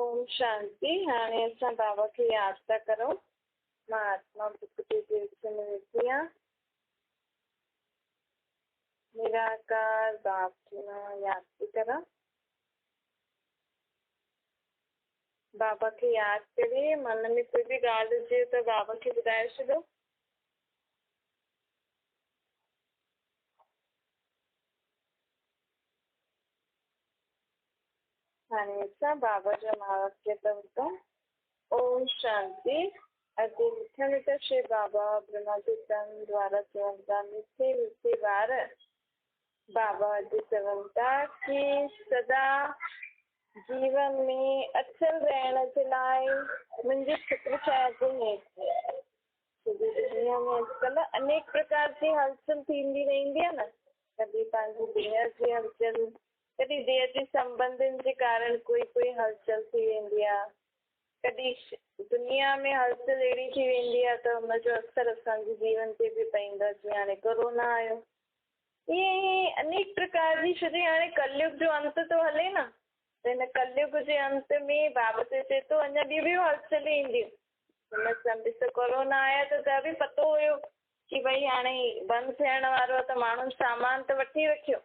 ओम शांति। हाणे असां बाबा खे याद था करूं। मां आत्मा बुक जे विच में वेठी आहियां। निराकार बाप खे मां याद थी करां। बाबा खे याद करे मन में कोई बि ॻाल्हि हुजे त बाबा खे ॿुधाए छॾो। हाणे असां बाबा जो महावाक्य था ॿुधूं। ओम शांति। अॼु मिठा मिठा श्री बाबा ब्रह्मा जी तन द्वारा चवनि था, मिठे मिठे ॿार बाबा अॼु चवनि था कि सदा जीवन में अचल रहण जे लाइ मुंहिंजी फिक्र चाहे हेठि सॼी दुनिया में अॼुकल्ह अनेक प्रकार जी हलचल थींदी रहंदी आहे न। कॾहिं पंहिंजी देह जी हलचल, कॾहिं देह जे संबंधनि जे कारण कोई हलचल थी वेंदी आहे। कॾहिं दुनिया में हलचल अहिड़ी थी वेंदी आहे त हुनजो असरु असांजे जीवन ते बि पवंदो आहे। जीअं हाणे कोरोना आयो, ईअं अनेक प्रकार जी छॾे हाणे कलयुग जो अंत थो हले न, त हिन कलयुग जे अंत में बाबा चए थो अञा ॿियूं हलचल ईंदियूं। हिन समय त कोरोना आया त बि पतो हुयो कि भई हाणे बंदि थियण वारो आहे त माण्हुनि सामान त वठी रखियो,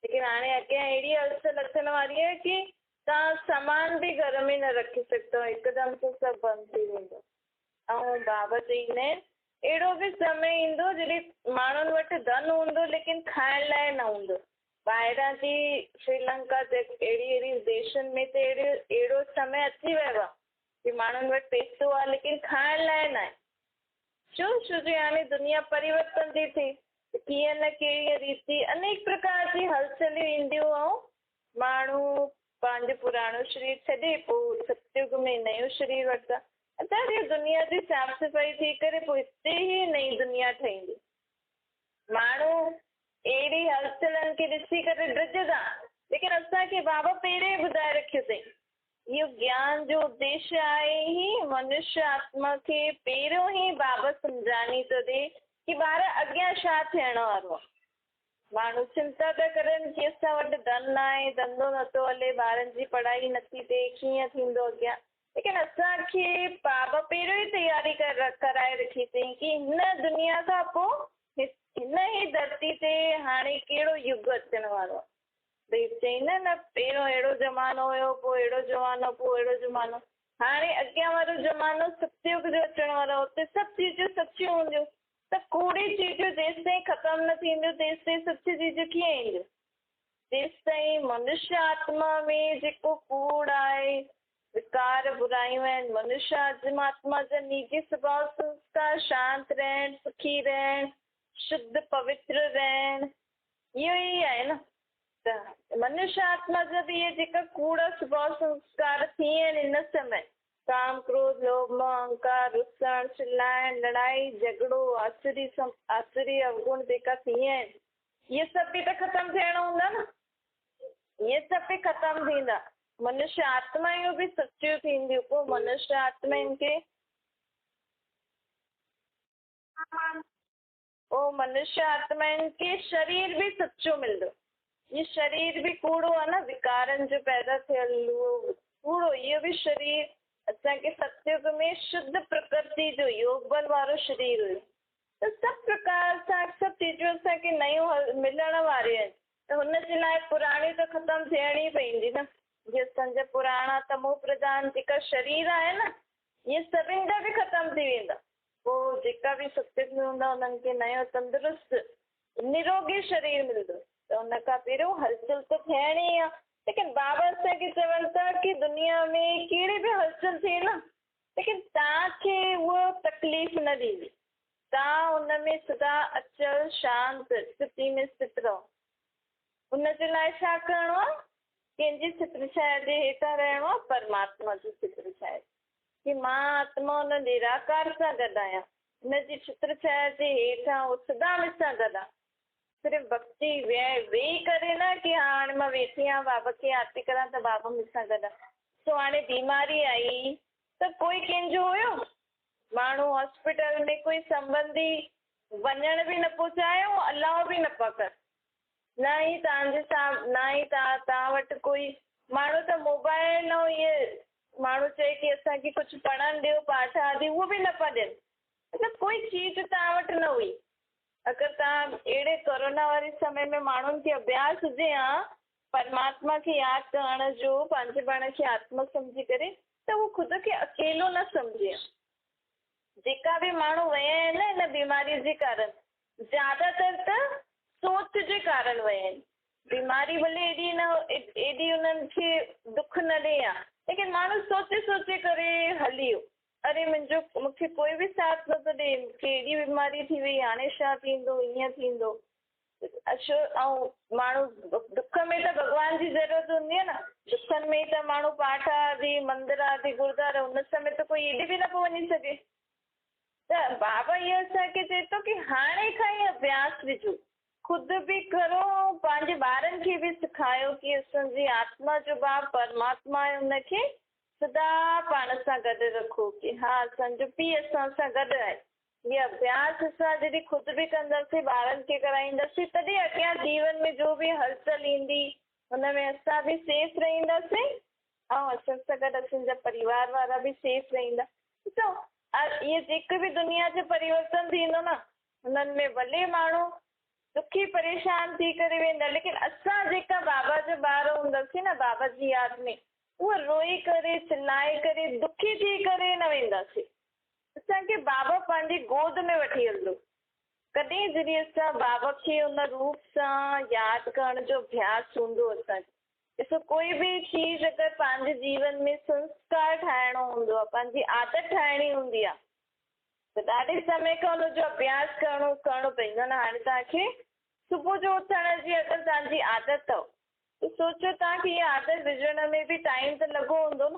लेकिन हाणे अॻियां अहिड़ी हलचल अचण वारी आहे कि तव्हां सामान बि घर में न रखी सघंदव, हिकदमि सां सभु बंदि थी वेंदो। ऐं बाबा चईंदा आहिनि अहिड़ो बि समय ईंदो जॾहिं माण्हुनि वटि धन हूंदो लेकिन खाइण लाइ न हूंदो। ॿाहिरां जी श्रीलंका अहिड़ी देशनि में त अहिड़ो समय अची वियो आहे कि माण्हुनि वटि पैसो आहे लेकिन खाइण लाइ न आहे। छो जे हाणे दुनिया परिवर्तन थी थिए, कीअं न कहिड़ी रीति अनेक प्रकार जी हलचलियूं ईंदियूं ऐं माण्हू पंहिंजो पुराणो शरीर छॾे पोइ सतयुग में नयो शरीर वठंदा। असांजी दुनिया जी साफ़ सफ़ाई थी करे पोइ हिते ई नई दुनिया ठहींदी। माण्हू अहिड़ी हलचलनि खे ॾिसी करे ड्रिजंदा, लेकिन असांखे बाबा पहिरें ॿुधाए रखियो अथई इहो ज्ञान जो उद्देश्य आहे ही मनुष्य आत्मा खे पहिरियों ई बाबा सम्झानी थो ॾे कि ॿार अॻियां छा थियण वारो आहे। माण्हू चिंता था करनि कि असां वटि धन न आहे, धंधो नथो हले, ॿारनि जी पढ़ाई नथी थिए, कीअं थींदो अॻियां। लेकिन असांखे बाबा पहिरियों ई तयारी कराए रखी अथई कि हिन दुनिया खां पोइ हिन ई धरती ते हाणे कहिड़ो युग अचण वारो आहे। भई चईंदा न पहिरियों अहिड़ो ज़मानो हुयो, पोइ अहिड़ो ज़मानो, पोइ अहिड़ो ज़मानो। हाणे अॻियां वारो ज़मानो सतयुग जो अचण वारो, हुते सभु चीजूं सचियूं हूंदियूं। त कूड़ी चीजूं जेसि ताईं ख़तमु न थींदियूं तेसि ताईं सची चीजूं कीअं ईंदियूं। जेसि ताईं मनुष्य आत्मा में जेको कूड़ आहे, विकार बुरायूं आहिनि, मनुष्य आत्मा जा निजी स्वभाव संस्कार शांत रहण, सुखी रहण, शुद्ध पवित्र रहण, इहो ई आहे न। त मनुष्य आत्मा जा बि इहे जेका कूड़ा स्वभाव संस्कार थी आहिनि हिन समय, काम क्रोध लोभ मोह अहंकार, रुसण चिल्लाइण लड़ाई झगड़ो, आसुरी अवगुण जेका थी आहिनि, इहे सभु बि त ख़तमु थियणा हूंदा न। इहे सभु बि ख़तमु थींदा। मनुष्य आत्मायूं बि सचियूं थींदियूं। पोइ मनुष्य आत्माउनि खे शरीर बि सचो मिलंदो। ये शरीर बि कूड़ो आहे न, विकारनि जो पैदा थियल उहो कूड़ो, इहो बि शरीर असांखे सतयुग में शुद्ध प्रकृति जो योग बल वारो शरीर हुयो। त सभु प्रकार सां सभु चीजूं असांखे नयूं मिलण वारियूं आहिनि। त हुनजे लाइ पुराणी त ख़तमु थियणी पवंदी न। जीअं असांजा पुराणा तमो प्रधान जेका शरीर आहे न, इहे सभिनि जा बि ख़तमु थी वेंदा। पोइ जेका बि सतयुग में हूंदा हुननि खे नयो तंदुरुस्त निरोगी शरीर मिलंदो। त हुन खां पहिरियों हलचल त थियणी आहे। लेकिन बाबा असांखे चवनि था कि दुनिया में कहिड़ी बि हलचल थिए न, लेकिन तव्हांखे उहो तकलीफ़ न ॾींदी। तव्हां हुन में सदा अचल शांत स्थिति में स्थित रहो। हुनजे लाइ छा करिणो आहे? कंहिंजी छित्र छाया जे हेठां रहणो आहे, परमात्मा जी छित्र छाया कि मां आत्मा हुन निराकार सां गॾु आहियां। हुनजी छित्र छाया जे हेठां उहो सदा मूंसां गॾु आहे। सिर्फ़ु भक्ति वेही करे न कि हाणे मां वेठी आहियां बाबा खे यादि थी करां त बाबा मूंसां गॾु आहे। सो हाणे बीमारी आई त कोई कंहिंजो हुयो? माण्हू हॉस्पिटल में कोई संबंधी वञण बि न पियो चाहे, अलाउ बि न पिया कर। न ई तव्हांजे न ई तव्हां वटि कोई माण्हू त मोबाइल ऐं इहे माण्हू चए की असांखे कुझु पढ़णु ॾियो पाठ आदि उहो बि न पिया ॾियनि। मतिलबु कोई चीज तव्हां वटि न हुई। अगरि तव्हां अहिड़े कोरोना वारे समय में माण्हुनि खे अभ्यास हुजे हा परमात्मा खे यादि करण जो, पंहिंजे पाण खे आत्मा सम्झी करे, त उहो ख़ुदि खे अकेलो न सम्झे। जेका बि माण्हू विया आहिनि न हिन बीमारी जे कारण, ज़्यादातर त सोच जे कारण विया आहिनि। बीमारी भले एॾी उन्हनि खे दुख न ॾे हा, लेकिन माण्हू सोचे सोचे करे हली वियो। अरे मूंखे कोई बि साथ नथो ॾे, मूंखे एॾी बीमारी थी वई, हाणे छा थींदो, ईअं थींदो। अछो ऐं माण्हू दुख में त भॻवान जी ज़रूरत हूंदी आहे न, दुखनि में त माण्हू पाठ आदि मंदर आदि गुरुद्वारा उन समय त कोई एॾे बि न पियो वञी सघे। त बाबा इहो असांखे चए थो की हाणे खां ई अभ्यास विझो, ख़ुदि बि करो, पंहिंजे ॿारनि खे बि सेखारियो की असांजी आत्मा जो भाउ परमात्मा आहे, हुनखे सदा पाण सां गॾु रखो की हा असांजो पीउ असां सां गॾु आहे। ये अभ्यास असां जॾहिं ख़ुदि बि कंदासीं, ॿारनि खे कराईंदासीं, तॾहिं अॻियां जीवन में जो बि हलचल ईंदी हुन में असां बि सेफ रहंदासीं ऐं असां सां गॾु असांजा परिवार वारा बि सेफ रहंदा। ॾिसो इहे जेके बि दुनिया जो परिवर्तन थींदो न, हुननि में भले माण्हू दुखी परेशान थी करे वेंदा, लेकिन असां जेका बाबा जा ॿार हूंदासीं न, बाबा जी यादि में, उहा रोई करे चिल्लाए करे दुखी थी करे न वेंदासीं। असांखे बाबा पंहिंजी गोद में वठी हलंदो। कॾहिं जॾहिं असां बाबा खे उन रूप सां यादि करण जो अभ्यास हूंदो असांखे। ॾिसो कोई बि चीज़ अगरि पंहिंजे जीवन में संस्कार ठाहिणो हूंदो आहे, पंहिंजी आदत ठाहिणी हूंदी आहे, त ॾाढे समय खां हुनजो अभ्यास करणो पवंदो न। हाणे तव्हांखे सुबुह जो उथण जी अगरि तव्हांजी आदत अथव त सोचो तव्हांखे इहा आदत विझण में बि टाइम त लॻो हूंदो न।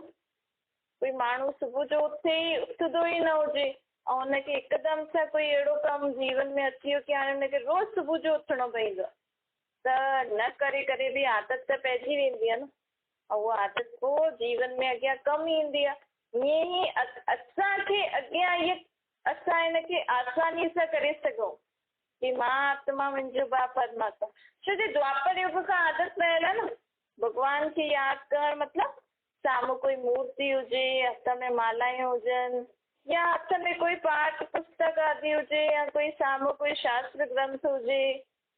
कोई माण्हू सुबुह जो उथंदो ई न हुजे ऐं हुनखे हिकदमि सां कोई अहिड़ो कमु जीवन में अची वियो की हाणे हुनखे रोज़ु सुबुह जो उथणो पवंदो, त न करे करे बि आदत त पइजी वेंदी आहे न, ऐं उहा आदत पोइ जीवन में अॻियां कमु ईंदी आहे। ईअं ई असांखे अॻियां असां हिनखे आसानी सां करे सघूं की मां आत्मा मुंहिंजो भाउ परमात्मा। छो जो द्वापर युग खां आदत पयल आहे न, भॻवान खे यादि करणु मतिलबु साम्हूं कोई मूर्ति हुजे, हथ में मालायूं हुजनि, या हथ में कोई पाठ पुस्तक आदि हुजे, या कोई साम्हूं कोई शास्त्र ग्रंथ हुजे,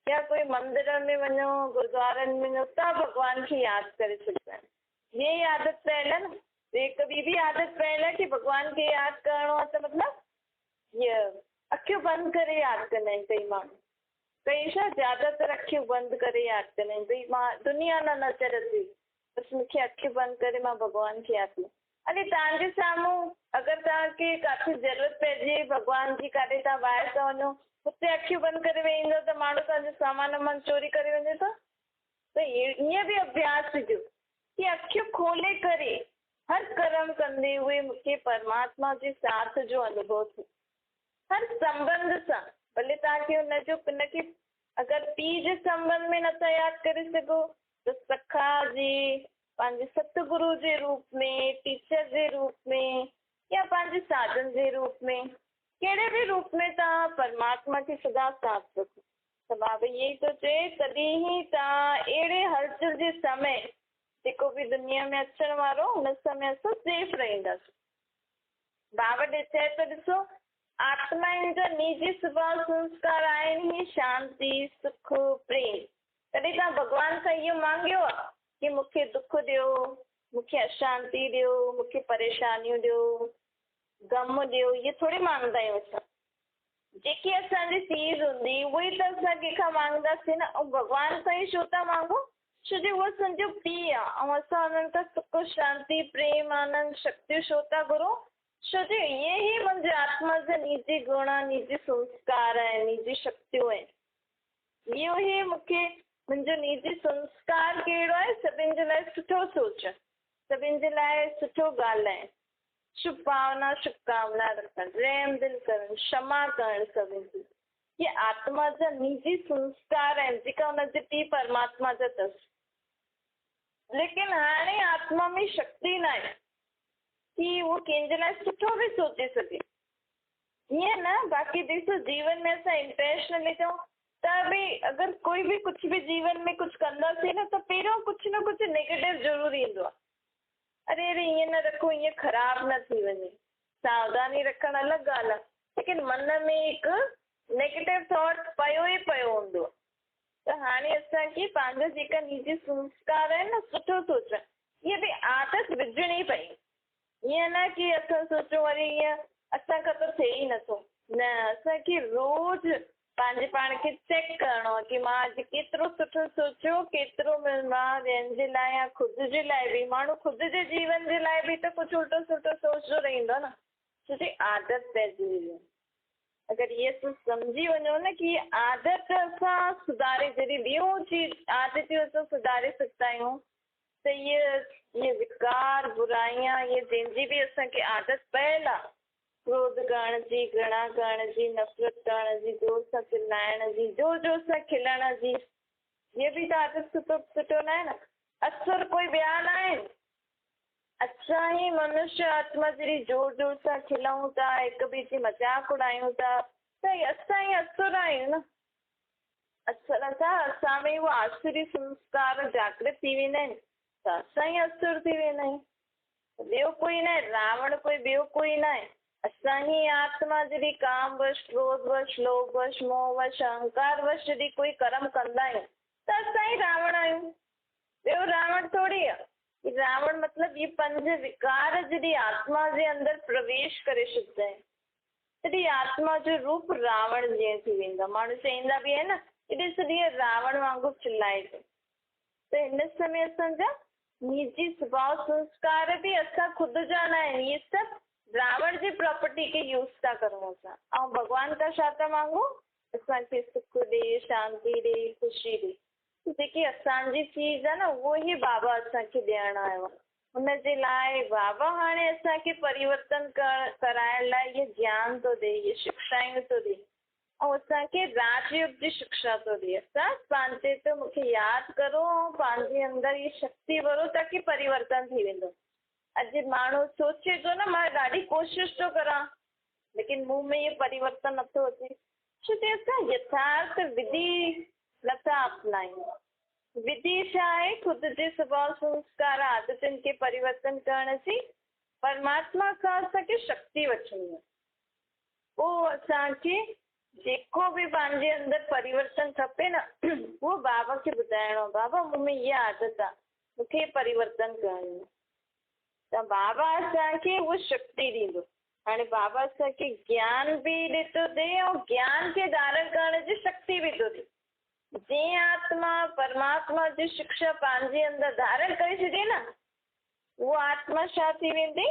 या कोई मंदर में वञो, गुरुद्वारनि में वञो, त भॻवान खे यादि करे सघंदा आहिनि। इहा ई आदत पयल आहे न। हिकु ॿी बि आदत पयल आहे की भॻवान खे यादि करणो आहे त मतिलबु इहा अखियूं बंदि करे यादि कंदा आहिनि कई माण्हू। कई छा ज़्यादातर अखियूं बंदि करे यादि कंदा आहिनि, भई मां दुनिया न नज़र अचे, बसि मूंखे अखियूं बंदि करे मां भॻवान खे यादि कयां। अरे तव्हांजे साम्हूं अगरि तव्हांखे काथे ज़रूरत पइजे भॻवान जी, काॾे तव्हां ॿाहिरि था वञो, हुते अखियूं बंदि करे वेहींदो त माण्हू तव्हांजो सामान वामान चोरी करे वञे थो। त ईअं बि अभ्यास हुजे की अखियूं खोले करे हर कर्म कंदे हुए मूंखे परमात्मा जे साथ जो अनुभव थिए, हर संबंध सां। भले तव्हांखे हुनखे अगरि पीउ जे संबंध में नथा यादि करे सघो त सखा जी, पंहिंजे सतगुरु जे रूप में, टीचर जे रूप में, या पंहिंजे साधन जे रूप में, कहिड़े बि रूप में तव्हां परमात्मा खे सदा साथ रखो। त बाबा इहे ई थो चए, तॾहिं ई तव्हां अहिड़े हलचल जे समय जेको बि दुनिया में अचण वारो, हुन समय असां सेफ रहंदासीं। बाबा चए थो ॾिसो आत्माउनि जा निजी स्वभाव संस्कार आहिनि ई शांति, सुख, प्रेम। तॾहिं तव्हां भॻवान सां इहो मांगियो आहे कि मूंखे दुख ॾियो, मूंखे अशांति ॾियो, मूंखे परेशानियूं ॾियो, ग़म ॾियो, इहे थोरी मांगंदा आहियूं असां। जेकी असांजी चीज़ हूंदी उहा ई त असां कंहिंखां मांगंदासीं न। ऐं भॻवान सां ई छो था मांगूं? छो जो उहो असांजो पीउ आहे ऐं असां हुननि खां सुख, शांति, प्रेम, आनंद, शक्तियूं छो था घुरूं? छो जो इहे ई मुंहिंजे आत्मा जा निजी गुण, निजी संस्कार आहिनि, निजी शक्तियूं आहिनि। इहो ई मूंखे मुंहिंजो निजी संस्कार कहिड़ो आहे? सभिनि जे लाइ सुठो सोचणु, सभिनि जे लाइ सुठो ॻाल्हाइणु, शुभ भावना, शुभकामना रखणु, रहम दिल करणु, क्षमा करणु सभिनि जी। इहे आत्मा जा निजी संस्कार आहिनि जेका हुनजे पीउ परमात्मा जा अथसि। लेकिन हाणे आत्मा में शक्ति न आहे कि उहो कंहिंजे लाइ सुठो बि सोचे सघे। ईअं न, बाक़ी ॾिसो जीवन में असां इंटेंशनली चऊं त बि अगरि कोई बि कुझु बि जीवन में कुझु कंदासीं न त पहिरियों कुझु न कुझु नेगेटिव ज़रूरु ईंदो आहे। अरे अरे ईअं न रखो, ईअं ख़राबु न थी वञे। सावधानी रखणु अलॻि ॻाल्हि आहे, लेकिन मन में हिकु नेगेटिव थॉट पियो ई पियो हूंदो। त हाणे असांखे पंहिंजा जेका निजी संस्कार आहिनि न, सुठो सोचणु, इहा बि आदत विझणी पई। ईअं न की असां सोचूं वरी ईअं असांखां त थिए ई नथो, न, असांखे रोज़ पंहिंजे पाण खे चेक करिणो आहे की मां अॼु केतिरो सुठो सोचियो, केतिरो मां ॿियनि जे लाइ या ख़ुदि जे लाइ बि, माण्हू ख़ुदि जे जीवन जे लाइ बि त कुझु उल्टो सुठो सोचंदो रहंदो न, छोकी आदत पइजी वई आहे। अगरि इहे सम्झी वञो न की आदत असां सुधारे, जॾहिं ॿियूं चीज आदतियूं असां सुधारे सघंदा आहियूं, त इहे विकार बुराइयां, इहे जंहिंजी बि असांखे आदत पयल आहे, क्रोध करण जी, घृणा करण जी, नफ़रत करण जी, जोर सां चिल्लाइण जी, जोर सां खिलण जी, इहे बि त आदत सुठो न आहे न। असुर कोई ॿिया न आहिनि, असां ई मनुष्य आत्मा जॾहिं जोर सां खिलूं था, हिक ॿिए जी मज़ाक उॾायूं था, त असां ई असुर आहियूं न। असुर सां असां में उहे आसुरी संस्कार जागृत थी वेंदा आहिनि, त असां ई असुर थी वेंदा आहियूं। ॿियो कोई न आहे, रावण कोई ॿियो कोई न आहे। असां ई आत्मा जॾहिं कामवश, क्रोधवश, लोभवश, मोहवश, अहंकारवश जॾहिं कोई कर्म कंदा आहियूं, त असां ई रावण आहियूं, ॿियो रावण थोरी आहे। रावण मतिलबु इहे 5 विकार जॾहिं आत्मा जे अंदरि प्रवेश करे छॾींदा आहिनि, तॾहिं आत्मा जो रूप रावण जीअं थी वेंदो। माण्हू चवंदा बि आहिनि न, ॾिस ॾींहुं रावण वांगुरु चिल्लाए थो। त हिन समय असांजा निजी स्वभाव संस्कार बि असां ख़ुदि जा न आहिनि, इहे सभु रावण जी प्रॉपर्टी खे यूज़ था करूं असां। ऐं भॻवान खां छा था मांगूं, असांखे सुख ॾे, शांती ॾे, ख़ुशी ॾे। जेकी असांजी चीज़ आहे न, उहो ई बाबा असांखे ॾियणु आयो आहे। हुनजे लाइ बाबा हाणे असांखे परिवर्तन कराइण लाइ इहे ज्ञान थो ॾे, इहे शिक्षायूं थो ॾे, ऐं असांखे राजयोग जी शिक्षा थो ॾे। असां पंहिंजे ते मूंखे यादि करो ऐं पंहिंजे अंदरि इहा शक्ति भरो, ताकी परिवर्तन थी वेंदो। अॼु माण्हू सोचे थो न, मां ॾाढी कोशिशि थो करां, लेकिन मूं में इहो परिवर्तन नथो अचे, छो की असां यथार्थ विधि नथा अपनायूं। विधि छा आहे, ख़ुदि जे स्वभाव संस्कार आदतुनि खे परिवर्तन करण जी परमात्मा खां असांखे शक्ति वठणी आहे। पोइ असांखे जेको बि पंहिंजे अंदरि परिवर्तन खपे न, उहो बाबा खे ॿुधाइणो आहे, बाबा मूं में इहा आदत आहे, मूंखे परिवर्तन करिणी आहे। त बाबा असांखे उहा शक्ति ॾींदो। हाणे बाबा असांखे ज्ञान बि ॾिठो ॾे, ऐं ज्ञान खे धारण करण जी शक्ति बि थो ॾे। जीअं आत्मा परमात्मा जी शिक्षा पंहिंजे अंदरि धारण करे छॾे न, उहा आत्मा छा थी वेंदी,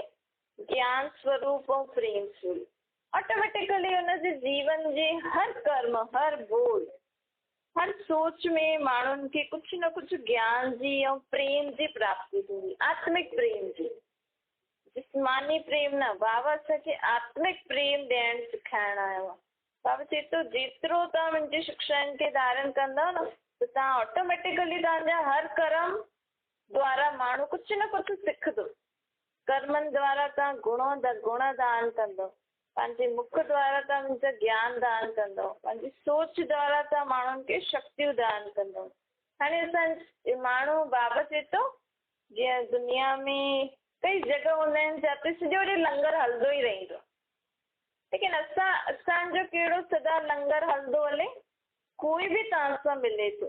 ज्ञान स्वरूप ऐं प्रेम स्वरूप। ऑटोमेटिकली हुनजे जीवन जे हर कर्म, हर बोल, हर सोच में माण्हुनि खे कुझु न कुझु ज्ञान जी ऐं प्रेम जी प्राप्ति थींदी, आत्मिक प्रेम जी। जिस्मानी प्रेम न, बाबा असांखे आत्मिक प्रेम ॾियणु सेखारणु आयो आहे। बाबा चए थो, जेतिरो तव्हां मुंहिंजी शिक्षाउनि खे धारण कंदव न, त तव्हां ऑटोमेटिकली तव्हांजा हर कर्म द्वारा माण्हू कुझु न कुझु सिखंदो। कर्मनि द्वारा तव्हां गुण दान कंदव, पंहिंजे मुख द्वारा तव्हां मुंहिंजा ज्ञान दान कंदव, पंहिंजी सोच द्वारा तव्हां माण्हुनि खे शक्तियूं दान कंदव। हाणे असां माण्हू, बाबा चए थो, जीअं दुनिया में कई जॻह हूंदा आहिनि जिते सॼो ॾींहुं लंगर हलंदो ई रहंदो, लेकिन असांजो कहिड़ो सदा लंगर हलंदो हले, कोई बि तव्हां सां मिले थो,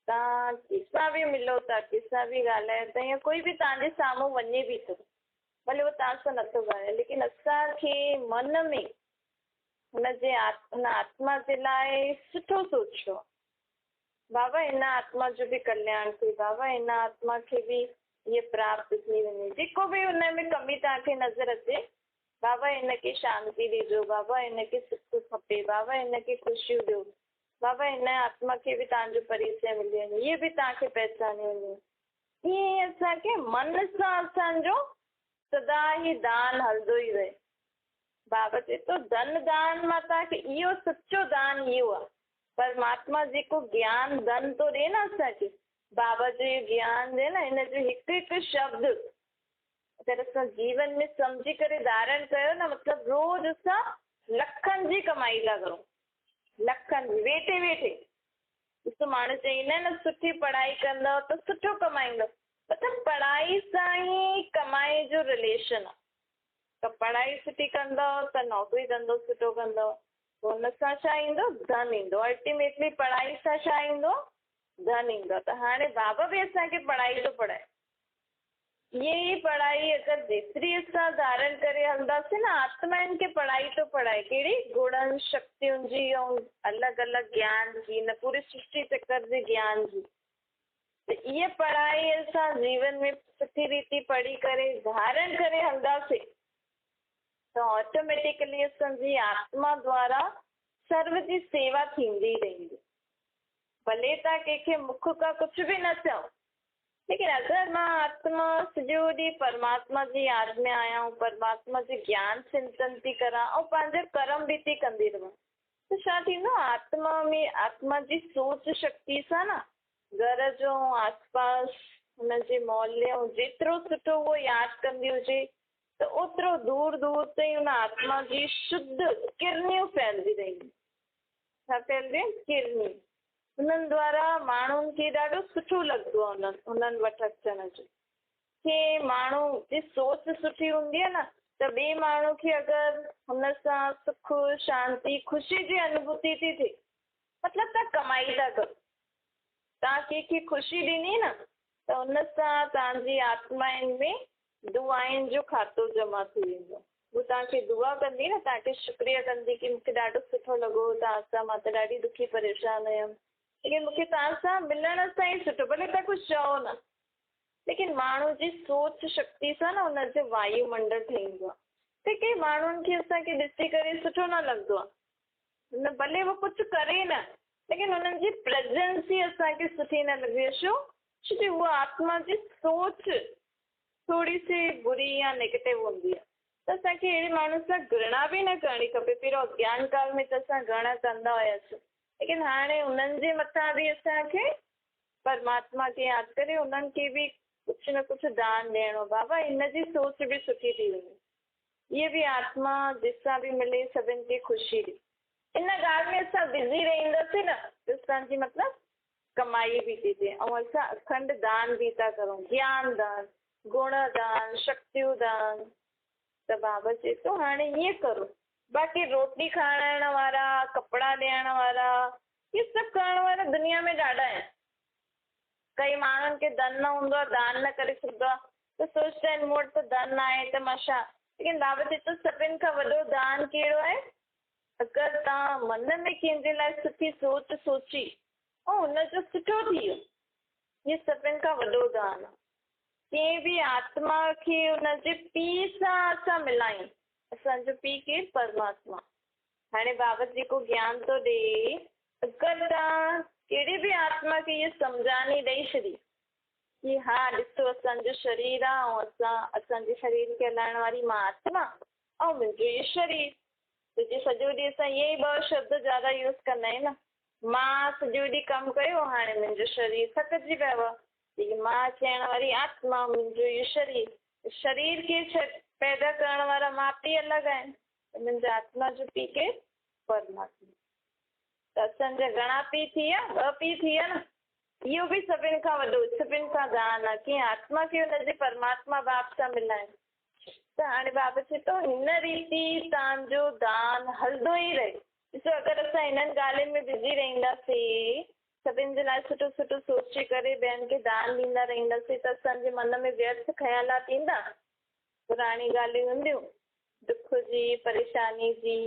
तव्हां कंहिंसां बि मिलो था, कंहिंसां बि ॻाल्हायो था, या कोई बि तव्हांजे साम्हूं वञे बि थो, भले उहो तव्हां सां नथो ॻाल्हाए, लेकिन असांखे मन में हुन आत्मा जे लाइ सुठो सोचिणो। बाबा हिन आत्मा जो बि कल्याण थिए, बाबा हिन आत्मा खे बि इहे प्राप्त थी वञे, जेको बि हुन में कमी तव्हांखे नज़र अचे, बाबा हिनखे शांती ॾिजो, बाबा हिनखे सुख खपे, बाबा हिनखे ख़ुशियूं ॾियो, बाबा हिन आत्मा खे बि तव्हांजो परिचय मिली वञे, इहे बि तव्हांखे पहचाने वञे। ईअं असांखे मन सां असांजो सदा ई दान हलंदो ई रहे। बाबा चए थो, धन दान मां तव्हांखे इहो सचो दान इहो आहे, परमात्मा जेको ज्ञान धन थो ॾे न असांखे, बाबा जो इहो ज्ञान ॾे न, हिन जो हिकु हिकु शब्द अगरि असां जीवन में सम्झी करे धारण कयो न, मतिलबु रोज़ असां लखनि जी कमाई था करूं, लखनि जी, वेठे वेठे। ॾिसो माण्हू चवंदा आहिनि न, सुठी पढ़ाई कंदव त सुठो कमाईंदव, मतिलबु पढ़ाई सां ई कमाई जो रिलेशन आहे। त पढ़ाई सुठी कंदव त नौकिरी धंधो सुठो कंदव, हुन सां छा ईंदो, धन ईंदो। अल्टीमेटली पढ़ाई सां छा ईंदो, धन ईंदो। त हाणे बाबा बि असांखे पढ़ाई थो पढ़ाए। ये ही पढ़ाई अगरि जेतिरी असां धारण करे हलंदासीं न, आत्माउनि खे पढ़ाई थो पढ़ाए। कहिड़ी, गुणनि शक्तियुनि जी ऐं अलॻि अलॻि ज्ञान जी, न पूरी सृष्टि चक्कर जे ज्ञान जी। त इहा पढ़ाई असां जीवन में सुठी रीति पढ़ी करे धारण करे हलंदासीं त ऑटोमेटिकली असांजी आत्मा द्वारा सर्व जी सेवा थींदी रहंदी। भले तव्हां कंहिंखे मुख खां कुझु बि न चओ, लेकिन अगरि मां आत्मा सॼो ॾींहुं परमात्मा जी यादि में आहियां, परमात्मा जे ज्ञान चिंतन थी करां ऐं पंहिंजा कर्म बि थी कंदी रहां, त छा थींदो, आत्मा में आत्मा जी सोच शक्ति सां न घर जो आसपास हुनजे मोहल्ले जेतिरो सुठो उहो यादि कंदी हुजे त ओतिरो दूर दूर ताईं हुन आत्मा जी शुद्ध किरनियूं फैलंदी रहंदी। छा फैलंदी, किरनी। हुननि द्वारा माण्हुनि खे ॾाढो सुठो लॻंदो आहे हुननि वटि अचण जो। के माण्हू जी सोच सुठी हूंदी आहे न, त ॿिए माण्हू खे अगरि हुन सां सुख शांती ख़ुशी जी अनुभूति थी थिए, मतिलबु तव्हां कमाई था करो, तव्हां कंहिंखे ख़ुशी ॾिनी न, त हुन सां तव्हांजी आत्माउनि में दुआनि जो खातो जमा थी वेंदो। हू तव्हांखे दुआ कंदी न, तव्हांखे शुक्रिया कंदी कि मूंखे ॾाढो सुठो लॻो तव्हां सां, मां त ॾाढी दुखी परेशान हुयमि, लेकिन मूंखे तव्हां सां मिलण सां ई सुठो, भले तव्हां कुझु चओ न, लेकिन माण्हू जी सोच शक्ति सां न हुनजो वायुमंडल ठहींदो आहे। त कंहिं माण्हुनि खे असांखे ॾिसी करे सुठो न लॻंदो आहे, न भले उहो कुझु करे न, लेकिन हुननि जी प्रेजेंस ई असांखे सुठी न लॻंदी आहे। छो, छोकी उहा आत्मा जी सोच थोरी सी बुरी या नेगेटिव हूंदी आहे। त असांखे अहिड़े माण्हुनि सां घृणा बि न करणी खपे। पहिरियों अज्ञान काल में त असां घृणा कंदा हुआसीं, लेकिन हाणे हुननि जे मथां बि असांखे परमात्मा खे यादि करे उन्हनि खे बि कुझु न कुझु दान ॾियणो। बाबा इन जी सोच बि सुठी थी वेंदी, इहे बि आत्मा जंहिंसां बि मिले सभिनि खे ख़ुशी ॾे। इन ॻाल्हि में असां बिज़ी रहंदासीं न, त असांजी मतिलबु कमाई बि थी थिए ऐं असां अखंड दान बि था करूं, ज्ञान दान, गुण दान, शक्तियूं दान। त बाबा चए थो हाणे ईअं करो। बाक़ी रोटी खाराइण वारा, कपिड़ा ॾियण वारा, इहे सभु करण वारा दुनिया में ॾाढा आहिनि। कई माण्हुनि खे धन न हूंदो आहे, दान न करे सघंदो आहे, त सोचंदा आहिनि मूं वटि त धन आहे त मां छा। लेकिन बाबा चए थो सभिनि खां वॾो दान कहिड़ो आहे, अगरि तव्हां मन में कंहिंजे लाइ सुठी सोच सोची ऐं हुनजो सुठो थी वियो, इहे सभिनि खां वॾो दान आहे। कंहिं बि आत्मा खे हुनजे पीउ सां असां मिलायूं, असांजो पीउ केरु, परमात्मा। हाणे बाबा जेको ज्ञान थो ॾे, अगरि तव्हां कहिड़ी बि आत्मा खे इहे सम्झानी ॾेई छॾी कि हा ॾिसो असांजो शरीर आहे ऐं असांजे शरीर खे हलाइण वारी मां आत्मा ऐं मुंहिंजो इहो शरीर, छोकी सॼो ॾींहुं असां इहे ई ॿ शब्द ज़्यादा यूज़ कंदा आहियूं न। मां सॼो ॾींहुं कमु कयो, हाणे मुंहिंजो शरीर थकिजी पियो आहे, लेकिन मां थियण वारी आत्मा, मुंहिंजो इहो शरीर। शरीर खे पैदा करण वारा माउ पीउ अलॻि आहिनि, मुंहिंजे आत्मा जो पीउ केरु, परमात्मा। त असांजा घणा पीउ थी विया, 2 पीउ थी विया न। इहो बि सभिनि खां वॾो, सभिनि खां दान आहे कि आत्मा खे हुनजे परमात्मा बाप सां मिलाइनि। त हाणे बाबा चए थो हिन रीति तव्हांजो दान हलंदो ई रहे। ॾिसो अगरि असां हिननि ॻाल्हियुनि में बिज़ी रहंदासीं, सभिनि जे लाइ सुठो सुठो सोचे करे ॿियनि खे दान ॾींदा रहंदासीं, त असांजे मन में व्यर्थ ख़्यालात ईंदा, पुराणी ॻाल्हियूं ईंदियूं, दुख जी, परेशानी जी,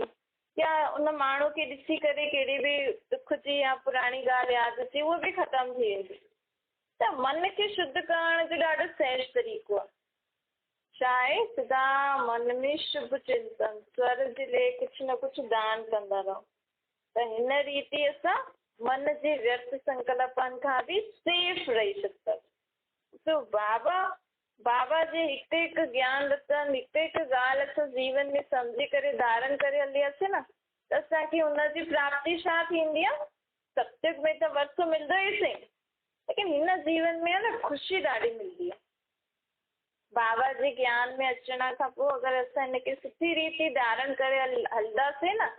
या उन माण्हू खे ॾिसी करे कहिड़ी बि दुख जी या पुराणी ॻाल्हि यादि अचे, उहो बि ख़तमु थी वेंदी। त मन खे शुद्ध करण जो ॾाढो सहज तरीक़ो आहे। छा आहे, सदा मन में शुभ चिंतन, स्वर जे लाइ कुझु न कुझु दान कंदा रहो। त हिन रीति असां मन जे व्यर्थ संकल्पनि खां बि सेफ रही सघंदासीं। तो बाबा जे हिकु हिकु ज्ञान रतन, हिकु हिकु ॻाल्हि असां जीवन में सम्झी करे धारण करे हलियासीं न, त असांखे हुनजी प्राप्ति छा थींदी आहे। सत्युग में त वर्ष मिलंदो ई सही, लेकिन हिन जीवन में आहे न ख़ुशी ॾाढी मिलंदी आहे। बाबा जे ज्ञान में अचण खां पोइ अगरि असां हिनखे सुठी रीति धारण करे हलंदासीं न,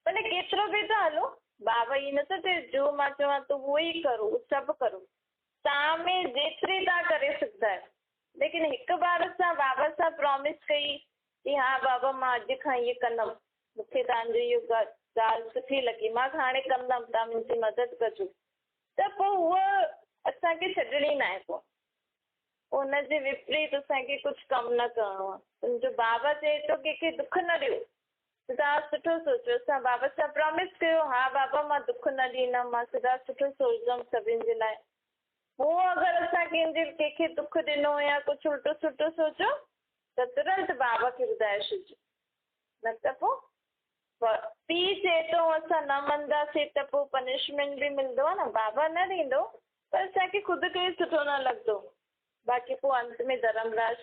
भले केतिरो बि था हलो, बाबा ईअं नथो चए जो मां चवां त उहो ई करो, सभु करो, तव्हां में जेतिरी तव्हां करे सघंदा आहियो। लेकिन हिकु बार असां बाबा सां प्रॉमिस कई कि हा बाबा मां अॼु खां इहो कंदमि, मूंखे तव्हांजो इहो ॻाल्हि सुठी लॻी, मां हाणे कंदमि, तव्हां मुंहिंजी मदद कजो, त पोइ उहा असांखे छॾणी न आहे। पोइ हुनजे विपरीत असांखे कुझु कमु न करिणो आहे। तुंहिंजो बाबा चए थो कंहिंखे दुख न ॾियो, त तव्हां सुठो सोचो। असां बाबा सां प्रॉमिस कयो, हा बाबा मां दुख न ॾींदमि, मां सदा सुठो सोचंदमि सभिनि जे लाइ। पोइ अगरि असां कंहिंखे दुख ॾिनो या कुझु उल्टो सुठो सोचो त तुरंत बाबा खे ॿुधाए छॾिजो, न त पोइ पीउ चए थो असां न मञंदासीं त पोइ पनिशमेंट बि मिलंदो आहे न, बाबा न ॾींदो पर असांखे ख़ुदि खे सुठो न लॻंदो, बाक़ी पोइ अंत में धर्मराज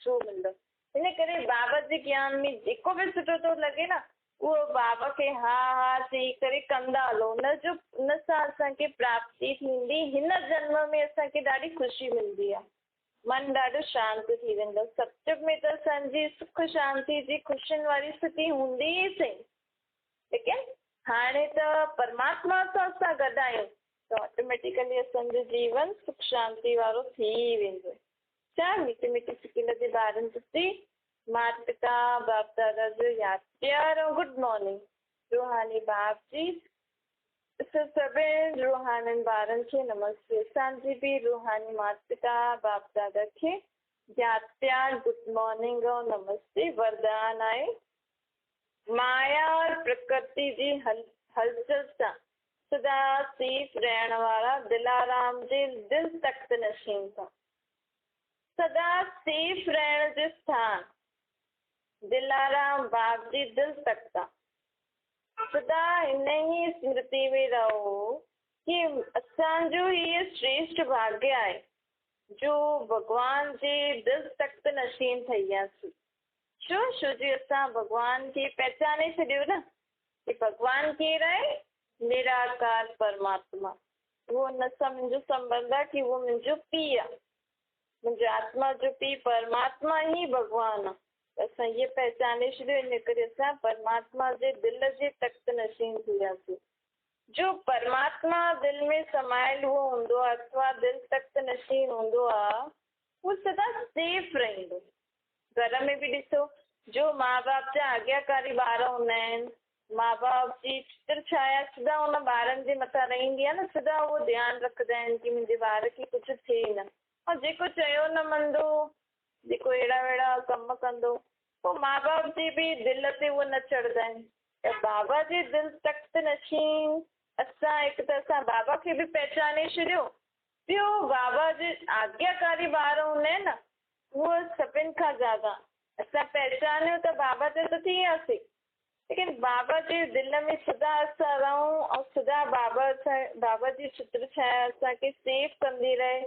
छो मिलंदो। इन करे बाबा जे ज्ञान में जेको बि सुठो थो लॻे न उहो बाबा खे हा हा चई करे कंदा हलो, उन सां असांखे प्राप्ति थींदी। हिन जन्म में असांखे ॾाढी ख़ुशी मिलंदी आहे, मन ॾाढो शांति थी वेंदो। सत्युग में त असांजी सुख शांति जी ख़ुशियुनि वारी स्थिति हूंदी ई सही, लेकिन हाणे त परमात्मा सां असां गॾु आहियूं त ऑटोमेटिकली असांजो जीवन सुख शांति वारो थी वेंदो। छा मिठी मिठी सिकिल जे ॿारनि प्रति माता पिता बाप दादा जो यादि प्यारो गुड मॉर्निंग। रूहानी बाप जी सभिनि रूहानी ॿारनि खे नमस्ते। असांजी बि रूहानी माता पिता बाप दादा खे यादि प्यार गुड मॉर्निंग और नमस्ते। वरदान आहे माया और प्रकृति जी हलचल सां सदा सेफ रहण वारा दिलाराम जे दिल तख्त नशीन सां। सदा सेफ रहण जो स्थान दिलाराम बाप जी दिल तख्त आहे। सदा हिन ई स्मृति में रहो कि असांजो हीअ श्रेष्ठ भाग्य आहे जो भॻवान जे दिल तख्त नशीन ठही वियासीं। छो जी असां भॻवान खे पहचाने छॾियो न कि भॻवान केरु आहे, निराकार परमात्मा। उहो हुन सां मुंहिंजो संबंध आहे कि उहो मुंहिंजो पीउ आहे, मुंहिंजे आत्मा जो पीउ परमात्मा ई भॻवानु आहे। असां इहे पहचाने छॾियो, इन करे असां परमात्मा जे दिल जे तख्त नशीन थी वियासीं। जो परमात्मा दिल में समायल हुओ हूंदो आहे अथवा दिल तख्त नशीन हूंदो आहे उहो सदा सेफ रहंदो। घर में बि ॾिसो, जो माउ बाप जा आज्ञाकारी ॿार हूंदा आहिनि, माउ बाप जी चित्र छाया सदा हुन ॿारनि जे मथां रहंदी आहे न, सदा उहो ध्यानु रखंदा आहिनि कि मुंहिंजे ॿार खे कुझु थिए न। ऐं जेको चयो न मञंदो, जेको अहिड़ा वेड़ा कम कंदो, पोइ माउ बाप जी बि दिल ते उहो न चढ़ंदा आहिनि। त बाबा जे दिल तख्त नशीन असां हिकु त असां बाबा खे बि पहचाने छॾियो, ॿियो बाबा जे आज्ञाकारी ॿार हूंदा आहिनि न उहो सभिनि खां ज्यादा असां पहचानियो त बाबा ते त थी वियासीं, लेकिन बाबा जे दिल में सदा असां रहूं ऐं सदा बाबा जी चित्र छाया असांखे सेफ कंदी रहे,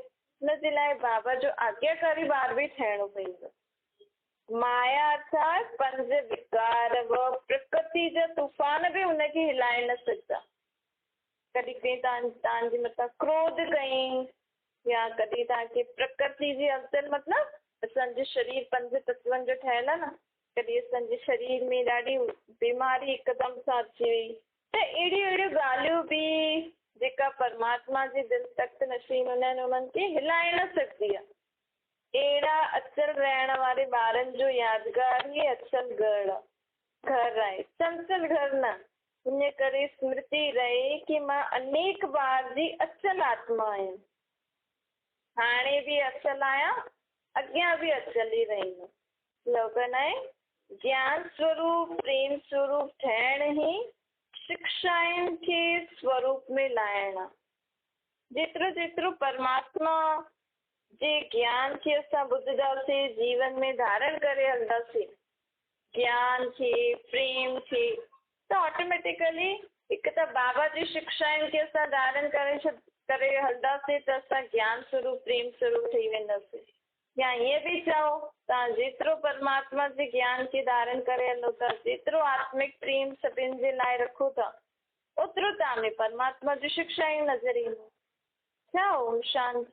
हुनजे लाइ बाबा जो आज्ञाकारी ॿार बि ठहिणो पवंदो। माया अर्थात पंज विकार व प्रकृति जा तूफ़ान बि हुनखे हिलाए न सघंदा। कॾहिं कंहिं तव्हांजे मथां क्रोध कयईं या कॾहिं तव्हांखे प्रकृति जी हलचल मतिलबु असांजो शरीर पंज तत्वनि जो ठहियलु आहे न, कॾहिं असांजे शरीर में ॾाढी बीमारी हिकदमि सां अची वई, त अहिड़ियूं ॻाल्हियूं बि जेका परमात्मा जे दिल तख्त नशीन हूंदा आहिनि उन्हनि खे हिलाए न सघंदी आहे। अहिड़ा अचल रहण वारे ॿारनि जो यादगार ई अचल घर आहे, चंचल घर न। इन करे स्मृति रहे कि मां अनेक बार जी अचल आत्मा आहियां, हाणे बि अचल आहियां, अॻियां बि अचल ई रहंदो। स्लोगन आहे ज्ञान स्वरूप प्रेम स्वरूप ठहिण ई शिक्षाउनि खे स्वरूप में लाइण आहे। जेतिरो जेतिरो परमात्मा जे ज्ञान खे असां ॿुधंदासीं, जीवन में धारण करे हलंदासीं ज्ञान खे प्रेम खे, त ऑटोमेटिकली हिकु त बाबा जी शिक्षाउनि खे असां धारण करे हलंदासीं त असां ज्ञान स्वरूप प्रेम स्वरूप ठही वेंदासीं। या ईअं बि चओ तव्हां जेतिरो परमात्मा जे ज्ञान खे धारण करे हलो था, जेतिरो आत्मिक प्रेम सभिनि जे लाइ रखो था, ओतिरो तव्हां में परमात्मा जी शिक्षाऊं नज़र ईंदो। छा ओम शांति।